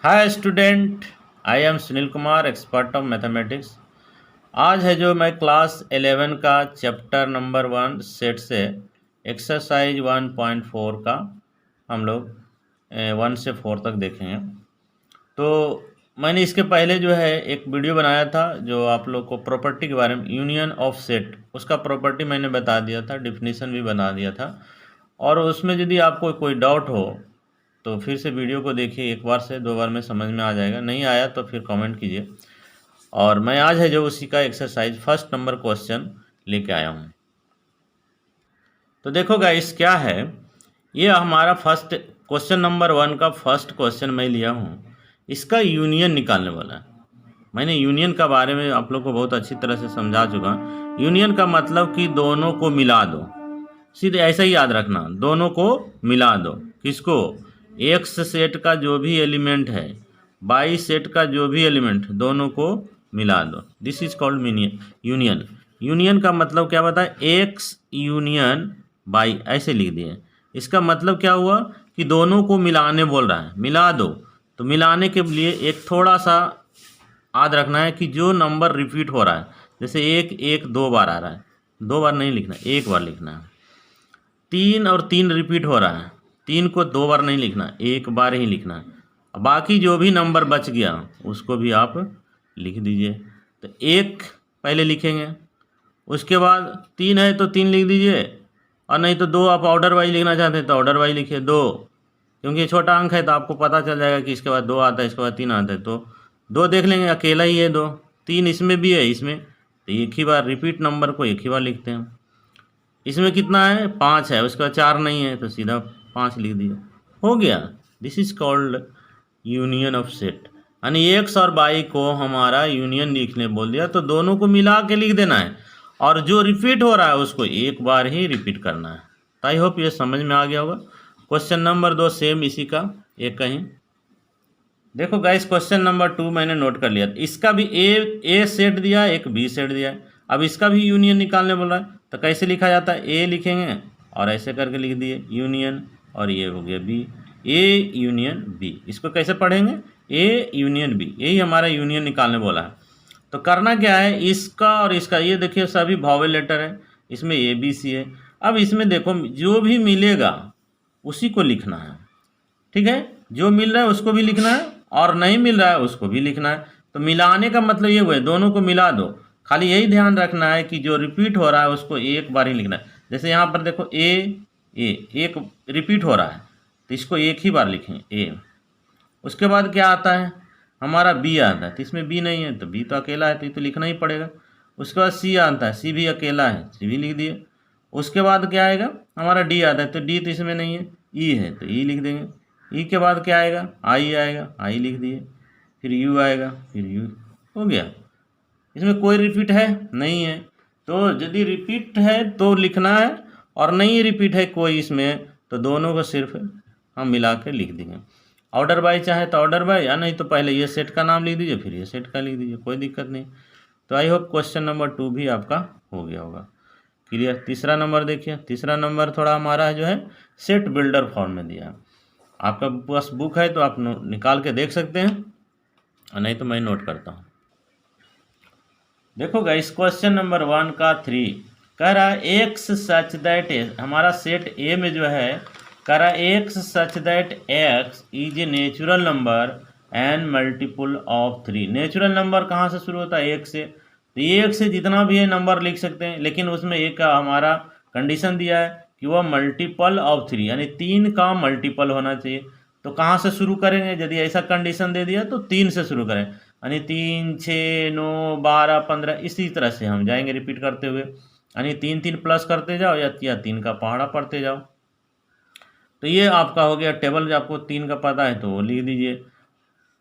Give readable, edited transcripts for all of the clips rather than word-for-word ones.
Hi student, I am Sunil Kumar, expert of mathematics. आज है जो मैं क्लास 11 का चैप्टर नंबर 1 सेट से एक्सरसाइज 1.4 का हम लोग 1 से 4 तक देखेंगे। तो मैंने इसके पहले जो है एक वीडियो बनाया था जो आप लोग को प्रॉपर्टी के बारे में, यूनियन ऑफ सेट, उसका प्रॉपर्टी मैंने बता दिया था, डिफिनीशन भी बना दिया था। और उसमें यदि आपको कोई डाउट हो तो फिर से वीडियो को देखिए, एक बार से 2 बार में समझ में आ जाएगा, नहीं आया तो फिर कमेंट कीजिए। और मैं आज है जो उसी का एक्सरसाइज फर्स्ट नंबर क्वेश्चन लेके आया हूँ। तो देखो गाइस क्या है, ये हमारा फर्स्ट क्वेश्चन नंबर 1 का फर्स्ट क्वेश्चन मैं लिया हूँ। इसका यूनियन निकालने वाला है। मैंने यूनियन का बारे में आप लोग को बहुत अच्छी तरह से समझा चुका। यूनियन का मतलब कि दोनों को मिला दो, सीधे ऐसा ही याद रखना, दोनों को मिला दो। किसको? एक्स सेट का जो भी एलिमेंट है, वाई सेट का जो भी एलिमेंट, दोनों को मिला दो। This is called union. Union का मतलब क्या बताए? एक्स यूनियन वाई, ऐसे लिख दिए। इसका मतलब क्या हुआ कि दोनों को मिलाने बोल रहा है, मिला दो। तो मिलाने के लिए एक थोड़ा सा याद रखना है कि जो नंबर रिपीट हो रहा है, जैसे एक एक 2 बार आ रहा है, 2 बार नहीं लिखना, 1 बार लिखना है। 3 और 3 रिपीट हो रहा है, 3 को 2 बार नहीं लिखना, 1 बार ही लिखना है। बाकी जो भी नंबर बच गया उसको भी आप लिख दीजिए। तो 1 पहले लिखेंगे, उसके बाद 3 है तो 3 लिख दीजिए, और नहीं तो 2 आप ऑर्डर वाइज लिखना चाहते हैं तो ऑर्डर वाइज लिखिए 2, क्योंकि ये छोटा अंक है तो आपको पता चल जाएगा कि इसके बाद 2 आता है, इसके बाद 3 आता है। तो 2 देख लेंगे, अकेला ही है 2, 3 इसमें भी है, इसमें तो एक ही बार रिपीट नंबर को एक ही बार लिखते हैं। इसमें कितना है? 5 है, उसके बाद 4 नहीं है तो सीधा 5 लिख दिया, हो गया। This is called union of set. यानी एक्स और वाई को हमारा यूनियन लिखने बोल दिया तो दोनों को मिला के लिख देना है, और जो रिपीट हो रहा है उसको एक बार ही रिपीट करना है। तो आई होप ये समझ में आ गया होगा। क्वेश्चन नंबर 2 सेम इसी का एक कहीं। देखो गाइस, क्वेश्चन नंबर 2 मैंने नोट कर लिया। इसका भी ए सेट दिया है, एक बी सेट दिया है। अब इसका भी यूनियन निकालने बोल रहा है, तो कैसे लिखा जाता है? ए लिखेंगे और ऐसे करके लिख दिए यूनियन, और ये हो गया बी, ए यूनियन बी। इसको कैसे पढ़ेंगे? ए यूनियन बी, यही हमारा यूनियन निकालने बोला है। तो करना क्या है, इसका और इसका, ये देखिए सभी वॉवेल लेटर है, इसमें ए बी सी है। अब इसमें देखो जो भी मिलेगा उसी को लिखना है, ठीक है? जो मिल रहा है उसको भी लिखना है, और नहीं मिल रहा है उसको भी लिखना है। तो मिलाने का मतलब ये हुआ है, दोनों को मिला दो। खाली यही ध्यान रखना है कि जो रिपीट हो रहा है उसको एक बार ही लिखना है। जैसे यहाँ पर देखो ए एक रिपीट हो रहा है तो इसको एक ही बार लिखें ए। उसके बाद क्या आता है? हमारा बी आता है, तो इसमें बी नहीं है तो बी तो अकेला है तो ये तो लिखना ही पड़ेगा। उसके बाद सी आता है, सी भी अकेला है, सी भी लिख दिए। उसके बाद क्या आएगा? हमारा डी आता है, तो डी तो इसमें नहीं है, ई है तो ई लिख देंगे। ई के बाद क्या आएगा? आई आएगा, आई लिख दिए। फिर यू आएगा, फिर यू, हो गया। इसमें कोई रिपीट है नहीं है, तो यदि रिपीट है तो लिखना है, और नहीं रिपीट है कोई इसमें तो दोनों को सिर्फ हम मिला के लिख देंगे। ऑर्डर बाय चाहे तो ऑर्डर बाय, या नहीं तो पहले ये सेट का नाम लिख दीजिए फिर ये सेट का लिख दीजिए, कोई दिक्कत नहीं। तो आई होप क्वेश्चन नंबर 2 भी आपका हो गया होगा क्लियर। तीसरा नंबर देखिए, तीसरा नंबर थोड़ा हमारा जो है सेट बिल्डर फॉर्म में दिया है। आपका पास बुक है तो आप निकाल के देख सकते हैं, और नहीं तो मैं नोट करता हूँ। देखो गाइस, क्वेश्चन नंबर 1 का 3 कह रहा है एक्स सच दैट, हमारा सेट ए में जो है कह रहा है x such that x is a natural number and multiple of 3। Natural number कहाँ से शुरू होता है? एक से। तो एक से जितना भी है नंबर लिख सकते हैं, लेकिन उसमें एक का हमारा कंडीशन दिया है कि वह मल्टीपल ऑफ 3, यानी 3 का मल्टीपल होना चाहिए। तो कहाँ से शुरू करेंगे? यदि ऐसा कंडीशन दे दिया तो 3 से शुरू करें, यानी 3, 6, 9, 12, 15, इसी तरह से हम जाएंगे रिपीट करते हुए, यानी 3 3 प्लस करते जाओ, या 3 का पहाड़ा पढ़ते जाओ। तो ये आपका हो गया टेबल। जो आपको 3 का पता है तो वो लिख दीजिए।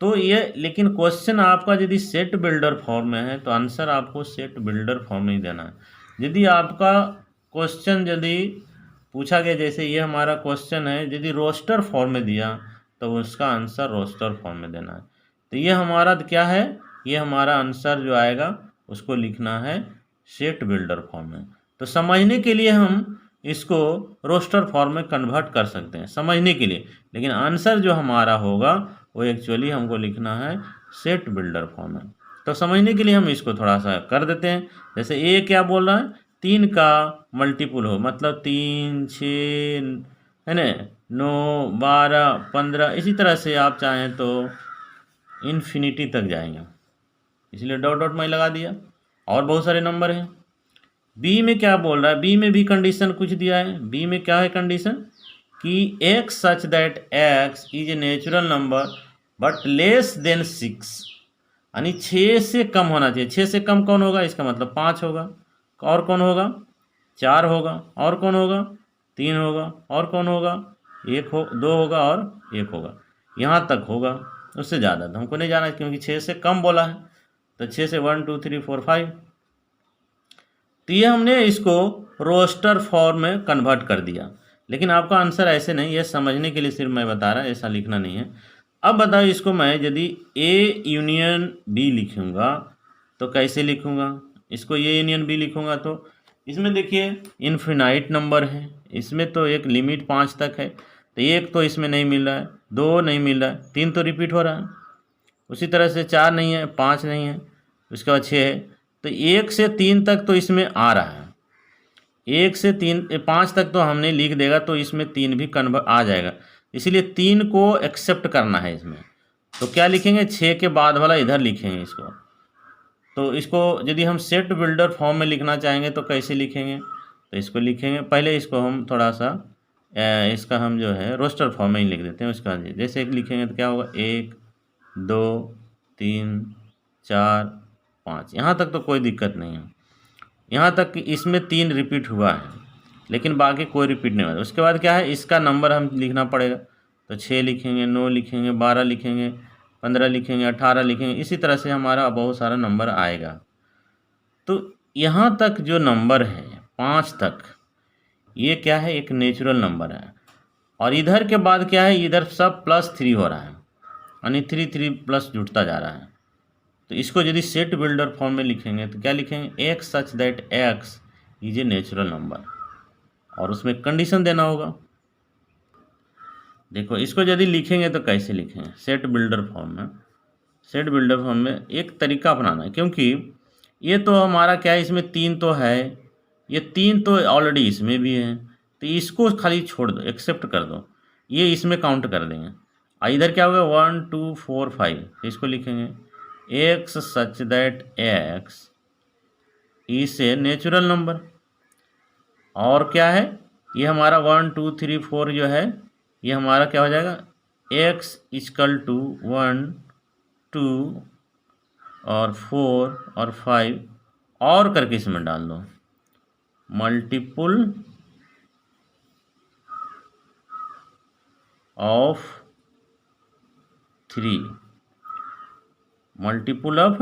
तो ये, लेकिन क्वेश्चन आपका यदि सेट बिल्डर फॉर्म में है तो आंसर आपको सेट बिल्डर फॉर्म में ही देना है। यदि आपका क्वेश्चन यदि पूछा गया, जैसे ये हमारा क्वेश्चन है, यदि रोस्टर फॉर्म में दिया तो उसका आंसर रोस्टर फॉर्म में देना है। तो ये हमारा क्या है? ये हमारा आंसर जो आएगा उसको लिखना है सेट बिल्डर फॉर्म में। तो समझने के लिए हम इसको रोस्टर फॉर्म में कन्वर्ट कर सकते हैं समझने के लिए, लेकिन आंसर जो हमारा होगा वो एक्चुअली हमको लिखना है सेट बिल्डर फॉर्म में। तो समझने के लिए हम इसको थोड़ा सा कर देते हैं। जैसे ए क्या बोल रहा है, 3 का मल्टीपुल हो, मतलब 3, 6 है ना, 9, 12, 15, इसी तरह से आप चाहें तो इन्फिनिटी तक जाएंगे, इसलिए डॉट डॉट मैं लगा दिया। और बहुत सारे नंबर हैं। बी में क्या बोल रहा है, बी में भी कंडीशन कुछ दिया है। बी में क्या है कंडीशन कि x such that x is a natural number but less than 6, यानी 6 से कम होना चाहिए। 6 से कम कौन होगा, इसका मतलब 5 होगा। और कौन होगा, 4 होगा। और कौन होगा, 3 होगा। और कौन होगा, 2 होगा और 1 होगा। यहाँ तक होगा, उससे ज़्यादा तो हमको नहीं जाना, क्योंकि 6 से कम बोला है। तो 6 से 1 2 3 4 5। तो ये हमने इसको रोस्टर फॉर्म में कन्वर्ट कर दिया। लेकिन आपका आंसर ऐसे नहीं, ये समझने के लिए सिर्फ मैं बता रहा, ऐसा लिखना नहीं है। अब बताओ इसको मैं यदि ए यूनियन बी लिखूँगा तो कैसे लिखूँगा, इसको ए यूनियन बी लिखूँगा तो इसमें देखिए इन्फिनाइट नंबर है, इसमें तो एक लिमिट 5 तक है, तो 1 तो इसमें नहीं मिल रहा है, 2 नहीं मिल रहा है, 3 तो रिपीट हो रहा है। उसी तरह से 4 नहीं है, 5 नहीं है, उसके बाद 6 है। तो 1 से 3 तक तो इसमें आ रहा है। 1 से 5 तक तो हमने लिख देगा तो इसमें 3 भी कन्वर्ट आ जाएगा, इसीलिए 3 को एक्सेप्ट करना है इसमें। तो क्या लिखेंगे, 6 के बाद वाला इधर लिखेंगे इसको। तो इसको यदि हम सेट बिल्डर फॉर्म में लिखना चाहेंगे तो कैसे लिखेंगे, तो इसको लिखेंगे, पहले इसको हम थोड़ा सा इसका हम जो है रोस्टर फॉर्म में ही लिख देते हैं। उसके बाद जैसे एक लिखेंगे तो क्या होगा, 1 2 3 4 5, यहाँ तक तो कोई दिक्कत नहीं है। यहाँ तक कि इसमें 3 रिपीट हुआ है, लेकिन बाकी कोई रिपीट नहीं हुआ। उसके बाद क्या है, इसका नंबर हम लिखना पड़ेगा। तो 6 लिखेंगे, 9 लिखेंगे, 12 लिखेंगे, 15 लिखेंगे, 18 लिखेंगे, इसी तरह से हमारा बहुत सारा नंबर आएगा। तो यहाँ तक जो नंबर है 5 तक, ये क्या है, एक नेचुरल नंबर है। और इधर के बाद क्या है, इधर सब +3 हो रहा है, यानी 3 3 प्लस जुड़ता जा रहा है। तो इसको यदि सेट बिल्डर फॉर्म में लिखेंगे तो क्या लिखेंगे, x such that x is a natural number, और उसमें कंडीशन देना होगा। देखो इसको यदि लिखेंगे तो कैसे लिखेंगे, सेट बिल्डर फॉर्म में। सेट बिल्डर फॉर्म में एक तरीका अपनाना है, क्योंकि ये तो हमारा क्या है, इसमें 3 तो है, ये 3 तो ऑलरेडी इसमें भी है, तो इसको खाली छोड़ दो, एक्सेप्ट कर दो, ये इसमें काउंट कर देंगे। इधर क्या होगा, 1 2 4 5, इसको लिखेंगे x such that x is a natural number. और क्या है, ये हमारा 1 2 3 4 जो है, ये हमारा क्या हो जाएगा, x इक्वल टू 1 2 और 4 और 5 और करके इसमें डाल दो, मल्टीपुल ऑफ 3, मल्टीपुल ऑफ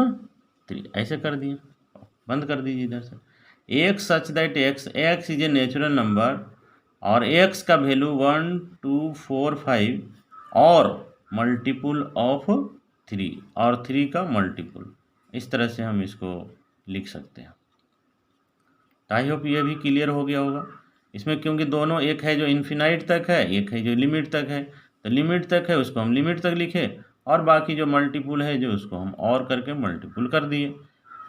3, ऐसे कर दिए। बंद कर दीजिए इधर से। X such that x is a natural number, और एक्स का वैल्यू 1 2 4 5 और मल्टीपुल ऑफ 3, और 3 का मल्टीपुल, इस तरह से हम इसको लिख सकते हैं। आई होप ये भी क्लियर हो गया होगा इसमें, क्योंकि दोनों, एक है जो इन्फिनाइट तक है, एक है जो लिमिट तक है। तो लिमिट तक है उसको हम लिमिट तक लिखे, और बाकी जो मल्टीपुल है जो उसको हम और करके मल्टीपुल कर दिए।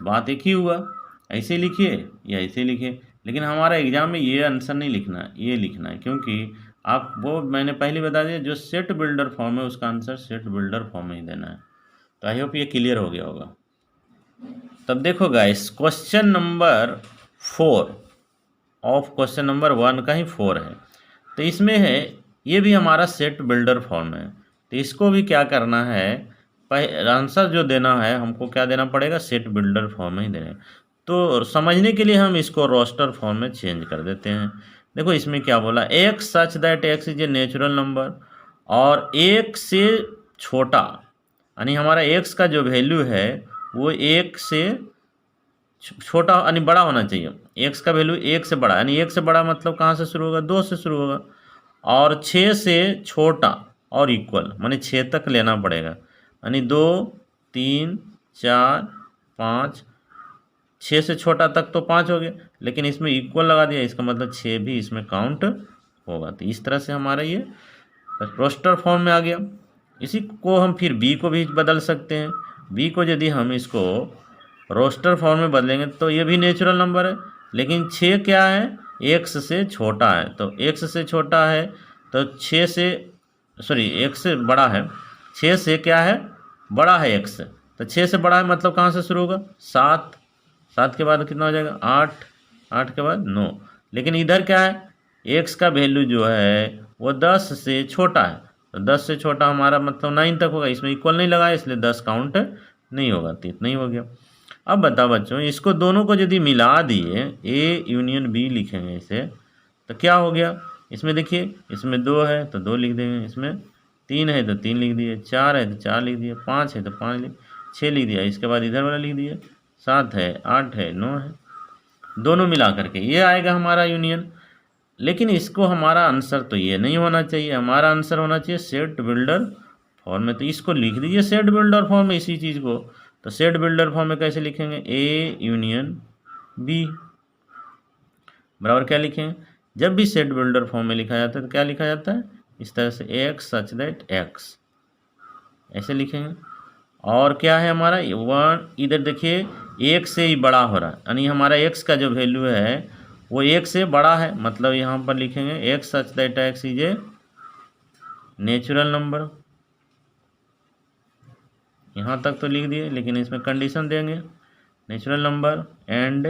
बात एक ही हुआ, ऐसे लिखिए या ऐसे लिखिए। लेकिन हमारा एग्जाम में ये आंसर नहीं लिखना है, ये लिखना है, क्योंकि आप वो मैंने पहले बता दिया, जो सेट बिल्डर फॉर्म है उसका आंसर सेट बिल्डर फॉर्म में ही देना है। तो आई होप ये क्लियर हो गया होगा। तब देखो guys, question number 4 of question number 1 का ही 4 है। तो इसमें है, ये भी हमारा सेट बिल्डर फॉर्म है। तो इसको भी क्या करना है, आंसर जो देना है हमको क्या देना पड़ेगा, सेट बिल्डर फॉर्म में ही देना है। तो समझने के लिए हम इसको रोस्टर फॉर्म में चेंज कर देते हैं। देखो इसमें क्या बोला, x such that x is a natural number, और एक से छोटा, यानी हमारा एक्स का जो वैल्यू है वो 1 से छोटा यानी बड़ा होना चाहिए। एक्स का वैल्यू 1 से बड़ा, यानी 1 से बड़ा मतलब कहाँ से शुरू होगा, 2 से शुरू होगा। और 6 से छोटा और इक्वल, माने 6 तक लेना पड़ेगा, यानी 2 3 4 5, 6 से छोटा तक तो 5 हो गया, लेकिन इसमें इक्वल लगा दिया, इसका मतलब 6 भी इसमें काउंट होगा। तो इस तरह से हमारा ये रोस्टर फॉर्म में आ गया। इसी को हम फिर बी को भी बदल सकते हैं। बी को यदि हम इसको रोस्टर फॉर्म में बदलेंगे तो ये भी नेचुरल नंबर है, लेकिन 6 क्या है, एक्स से छोटा है। तो एक्स से छोटा है तो 6 से एक्स से बड़ा है, 6 से क्या है, बड़ा है एक्स से। तो 6 से बड़ा है मतलब कहाँ से शुरू होगा, 7, 7 के बाद कितना हो जाएगा, 8, 8 के बाद 9। लेकिन इधर क्या है, एक्स का वैल्यू जो है वो 10 से छोटा है। तो 10 से छोटा हमारा मतलब 9 तक होगा, इसमें इक्वल नहीं लगाया इसलिए 10 काउंट नहीं होगा, तो इतना ही हो गया। अब बताओ बच्चों, इसको दोनों को यदि मिला दिए, ए यूनियन बी लिखेंगे इसे, तो क्या हो गया, इसमें देखिए, इसमें 2 है तो 2 लिख देंगे, इसमें 3 है तो 3 लिख दिए, 4 है तो 4 लिख दिए, 5 है तो 5 लिख, 6 लिख दिया, इसके बाद इधर वाला लिख दिए, 7 है, 8 है, 9 है, दोनों मिला करके ये आएगा हमारा यूनियन। लेकिन इसको हमारा आंसर तो ये नहीं होना चाहिए, हमारा आंसर होना चाहिए सेट बिल्डर फॉर्म में। तो इसको लिख दीजिए सेट बिल्डर फॉर्म में इसी चीज़ को। तो सेट बिल्डर फॉर्म में कैसे लिखेंगे, ए यूनियन बी बराबर क्या लिखें, जब भी सेट बिल्डर फॉर्म में लिखा जाता है तो क्या लिखा जाता है, इस तरह से एक्स सच दैट एक्स, ऐसे लिखेंगे। और क्या है हमारा वन, इधर देखिए एक से ही बड़ा हो रहा है, यानी हमारा एक्स का जो वैल्यू है वो एक से बड़ा है, मतलब यहाँ पर लिखेंगे x such that x is a natural number. यहाँ तक तो लिख दिए, लेकिन इसमें कंडीशन देंगे नेचुरल नंबर एंड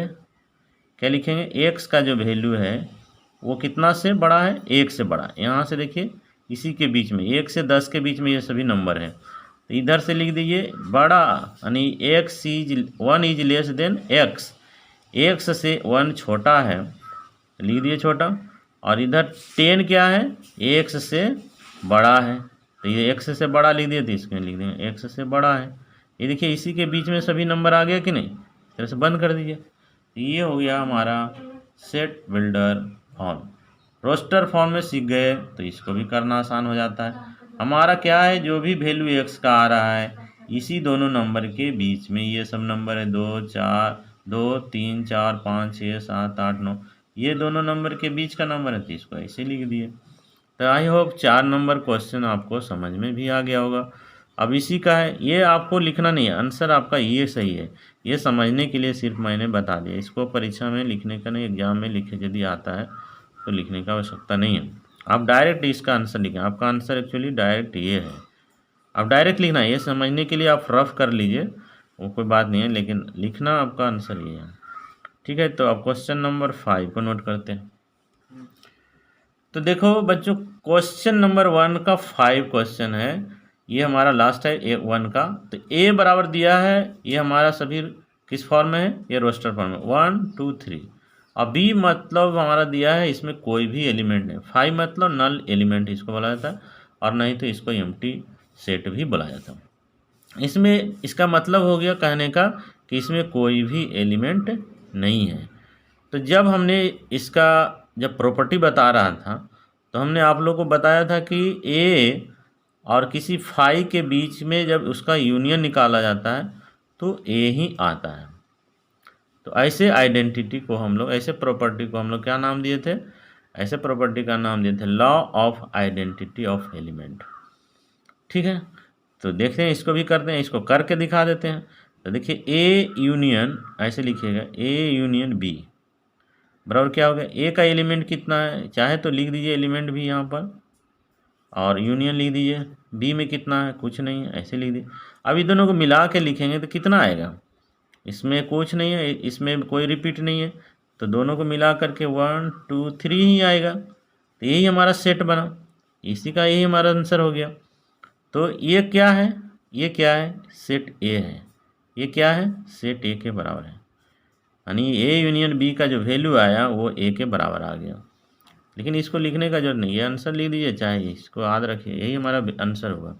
क्या लिखेंगे, एक्स का जो वैल्यू है वो कितना से बड़ा है, एक से बड़ा। यहाँ से देखिए इसी के बीच में 1 से 10 के बीच में ये सभी नंबर हैं, तो इधर से लिख दीजिए बड़ा, यानी x is 1 is less than x, x से 1 छोटा है, लिख दिए छोटा। और इधर 10 क्या है, एक्स से बड़ा है, तो ये एक्स से बड़ा लिख दिए, तो इसमें लिख देंगे एक्स से बड़ा है। ये देखिए इसी के बीच में सभी नंबर आ गया कि नहीं, इस तरह से बंद कर दीजिए। तो ये हो गया हमारा set builder form. Roster form में सीख गए तो इसको भी करना आसान हो जाता है। हमारा क्या है, जो भी वैल्यू एक्स का आ रहा है इसी दोनों नंबर के बीच में, ये सब नंबर है 2 4 2 3 4 5 6 7 8 9, ये दोनों नंबर के बीच का नंबर है, तो इसको ऐसे लिख दिए। तो आई होप 4 नंबर क्वेश्चन आपको समझ में भी आ गया होगा। अब इसी का है, ये आपको लिखना नहीं है, आंसर आपका ये सही है, ये समझने के लिए सिर्फ मैंने बता दिया। इसको परीक्षा में लिखने का नहीं, एग्जाम में लिखे यदि आता है तो लिखने का आवश्यकता नहीं है, आप डायरेक्ट इसका आंसर लिखें। आपका आंसर एक्चुअली डायरेक्ट ये है, आप डायरेक्ट लिखना है, ये समझने के लिए आप रफ कर लीजिए, वो कोई बात नहीं है, लेकिन लिखना आपका आंसर ये है। ठीक है, तो अब क्वेश्चन नंबर 5 को नोट करते हैं। तो देखो बच्चों, क्वेश्चन नंबर 1 का 5 क्वेश्चन है, ये हमारा लास्ट है ए 1 का। तो ए बराबर दिया है, ये हमारा सभी किस फॉर्म में है, ये रोस्टर फॉर्म में 1 2 3। अब बी मतलब हमारा दिया है, इसमें कोई भी एलिमेंट नहीं। 5 मतलब नल एलिमेंट इसको बोला जाता है, और नहीं तो इसको एम्प्टी सेट भी बोला जाता है। इसमें इसका मतलब हो गया कहने का कि इसमें कोई भी एलिमेंट नहीं है। तो जब हमने इसका जब प्रॉपर्टी बता रहा था तो हमने आप लोगों को बताया था कि ए और किसी फाई के बीच में जब उसका यूनियन निकाला जाता है तो ए ही आता है। तो ऐसे आइडेंटिटी को हम लोग, ऐसे प्रॉपर्टी को हम लोग क्या नाम दिए थे, ऐसे प्रॉपर्टी का नाम दिए थे law of identity of element. ठीक है, तो देखते हैं, इसको भी करते हैं, इसको करके दिखा देते हैं। तो देखिए ए यूनियन ऐसे लिखिएगा, ए यूनियन बी बराबर क्या हो गया, ए का एलिमेंट कितना है, चाहे तो लिख दीजिए एलिमेंट भी यहाँ पर, और यूनियन लिख दीजिए। बी में कितना है, कुछ नहीं है, ऐसे लिख दीजिए। अब इन दोनों को मिला के लिखेंगे तो कितना आएगा, इसमें कुछ नहीं है, इसमें कोई रिपीट नहीं है, तो दोनों को मिला करके 1 2 3 ही आएगा। तो यही हमारा सेट बना, इसी का यही हमारा आंसर हो गया। तो ये क्या है, ये क्या है, सेट ए है, ये क्या है, सेट ए के बराबर है, यानी ए यूनियन बी का जो वैल्यू आया वो ए के बराबर आ गया। लेकिन इसको लिखने का जरूरत नहीं, ये आंसर लिख दीजिए, चाहे इसको याद रखिए, यही हमारा आंसर होगा।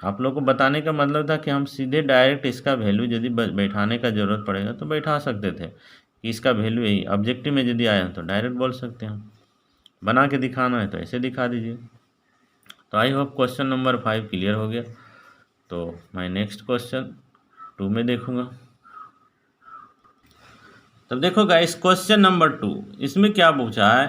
आप लोग को बताने का मतलब था कि हम सीधे डायरेक्ट इसका वैल्यू यदि बैठाने का ज़रूरत पड़ेगा तो बैठा सकते थे कि इसका वैल्यू यही, ऑब्जेक्टिव में यदि आया तो डायरेक्ट बोल सकते हैं। बना के दिखाना है तो ऐसे दिखा दीजिए। तो I hope question number 5 clear हो गया। तो मैं नेक्स्ट क्वेश्चन 2 में देखूँगा। तब देखो गाइस, क्वेश्चन नंबर 2, इसमें क्या पूछा है,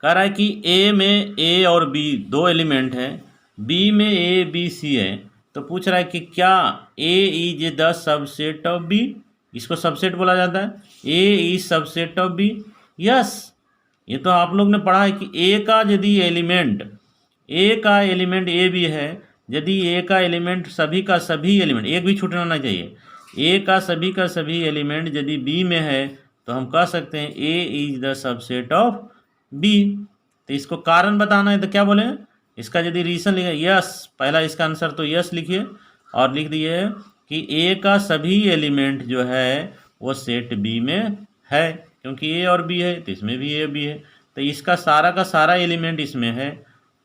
कह रहा है कि ए में ए और बी दो एलिमेंट हैं, बी में ए बी सी है, तो पूछ रहा है कि क्या ए is the subset of b, इसको सबसेट बोला जाता है, a is subset of b. Yes, ये तो आप लोग ने पढ़ा है कि ए का यदि एलिमेंट ए भी है, यदि ए का एलिमेंट सभी का सभी एलिमेंट, एक भी छूटना नहीं चाहिए, ए का सभी एलिमेंट यदि बी में है तो हम कह सकते हैं a is the subset of b. तो इसको कारण बताना है तो क्या बोले, इसका यदि रीजन लिखे यस, पहला इसका आंसर तो यस लिखिए और लिख दिए कि ए का सभी एलिमेंट जो है वो सेट बी में है, क्योंकि ए और बी है तो इसमें भी ए बी है, तो इसका सारा का सारा एलिमेंट इसमें है,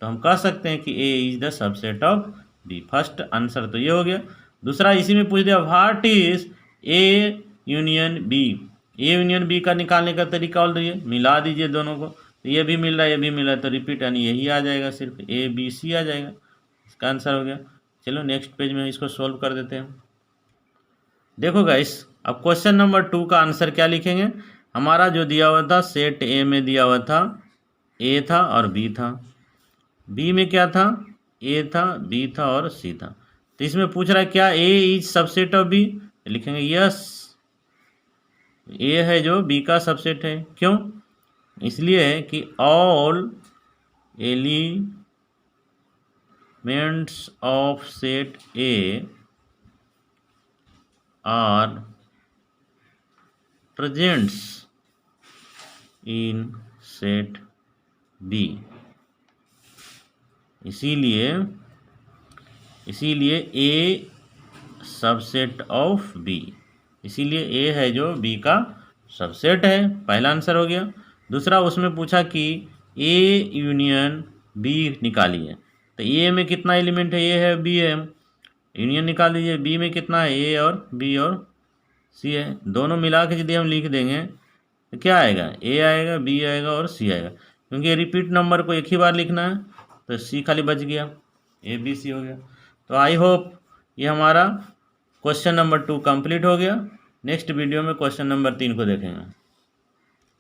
तो हम कह सकते हैं कि a is the subset of b. First answer तो ये हो गया। दूसरा इसी में पूछ दिया what is a union b, a union b का निकालने का तरीका बोल दीजिए, मिला दीजिए दोनों को, तो ये भी मिल रहा है ये भी मिल रहा है, तो रिपीट यानी यही आ जाएगा, सिर्फ ए बी सी आ जाएगा, इसका आंसर हो गया। चलो नेक्स्ट पेज में इसको सोल्व कर देते हैं। देखो गाइस, अब क्वेश्चन नंबर 2 का आंसर क्या लिखेंगे, हमारा जो दिया हुआ था सेट ए में दिया हुआ था ए था और बी था, बी में क्या था ए था, बी था और सी था, तो इसमें पूछ रहा है क्या ए इज सबसेट ऑफ बी, लिखेंगे यस, ए है जो बी का सबसेट है, क्यों, इसलिए कि all elements of set A are presents in set B, इसीलिए ए सबसेट ऑफ बी, इसीलिए ए है जो बी का सबसेट है, पहला आंसर हो गया। दूसरा उसमें पूछा कि ए यूनियन बी निकालिए, तो ए में कितना एलिमेंट है, ए है बी है, यूनियन निकाल दीजिए, बी में कितना है ए और बी और सी है, दोनों मिला के यदि हम लिख देंगे तो क्या आएगा, ए आएगा, बी आएगा और सी आएगा, क्योंकि रिपीट नंबर को एक ही बार लिखना है, तो सी खाली बच गया, ए बी सी हो गया। तो आई होप ये हमारा क्वेश्चन नंबर 2 कंप्लीट हो गया। नेक्स्ट वीडियो में क्वेश्चन नंबर 3 को देखेंगे।